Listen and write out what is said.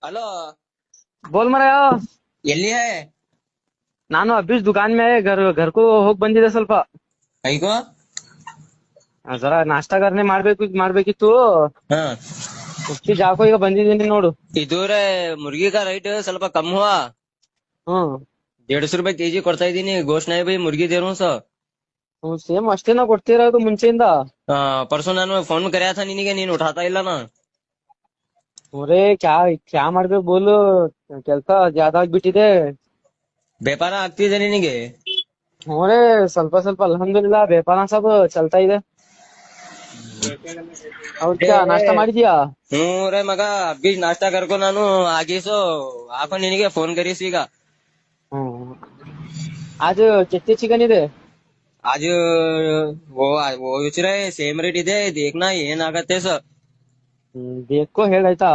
Hello. बोल ಮರಯ್ಯ. ಎಲ್ಲಿ high? ನಾನು ಅಭೀಶ್ ದುಕಾನ್ ಮೇ घरको ಹೋಗ್ ಬಂದಿದ್ದೆ ಸ್ವಲ್ಪ. ಕೈಗೋ. ಜರಾ ನಾಷ್ಟಾ ಕರ್ನೆ ಮಾಡ್ಬೇಕಿತ್ತು. ಹಾ. ಉಚ್ಚಿ ಜಾಕೋ ಈಗ ಬಂದಿದ್ದೀನಿ ನೋಡು. ಇದೂರೆ ಮುರ್ಗಿ का रेट ಸ್ವಲ್ಪ कम हुआ। ಹ್ಮ್ 150 रुपए केजी ಕೊಡ್ತಾ ಇದೀನಿ। ಗೋಶ್ಟ್ नहीं भाई, मुर्गी दे रहा हूँ सर। ಸೇಮ್ ಅಷ್ಟೇನಾ ಕೊಡ್ತಿರೋದು ಮುಂಚೆಯಿಂದ. परसों ನಾನು ಫೋನ್ ಕರ್ಯಾ था ನಿನಗೆ, ನೀನ್ ಉಠಾತಾ ಇಲ್ಲ ನಾ। ಒರೇ ಕ್ಯಾ ಕ್ಯಾ ಮಾಡ್ಬೇಕು ಬೋಲು, ಕೆಲ್ಸ ಜಾದಾ ಆಗ್ಬಿಟ್ಟಿದೆ. ವ್ಯಾಪಾರ ಆಗ್ತಿದೆ ನಿನಗೆ? ಒರೇ ಸ್ವಲ್ಪ ಸ್ವಲ್ಪ ಅಲ್ಹಮ್ದುಲಿಲ್ಲಾ ವ್ಯಾಪಾರ ಸಬ್ ಚಲ್ತಾ ಇದೆ. ಹೌದ್ ಕ್ಯಾ ನಾಷ್ಟಾ ಮಾಡಿದ್ಯಾ? ಹ್ಞೂ ರೇ ಮಗ, ಅಬ್ಬಿ ನಾಷ್ಟಾ ಕರ್ಕೊ ನಾನು ಆಗೀಸು ಹಾಕೋ ನಿನಗೆ ಫೋನ್ ಕರೀಸ್ ಈಗ। ಹ್ಮ್ आज कितने चिकन ಇದೆ? आज वो विच रहे सेम रेट ಇದೆ, देखना ಏನ್ ಆಗತ್ತೆ ಸರ್। ಬೇಕೋ ಹೇಳಾಯ್ತಾ.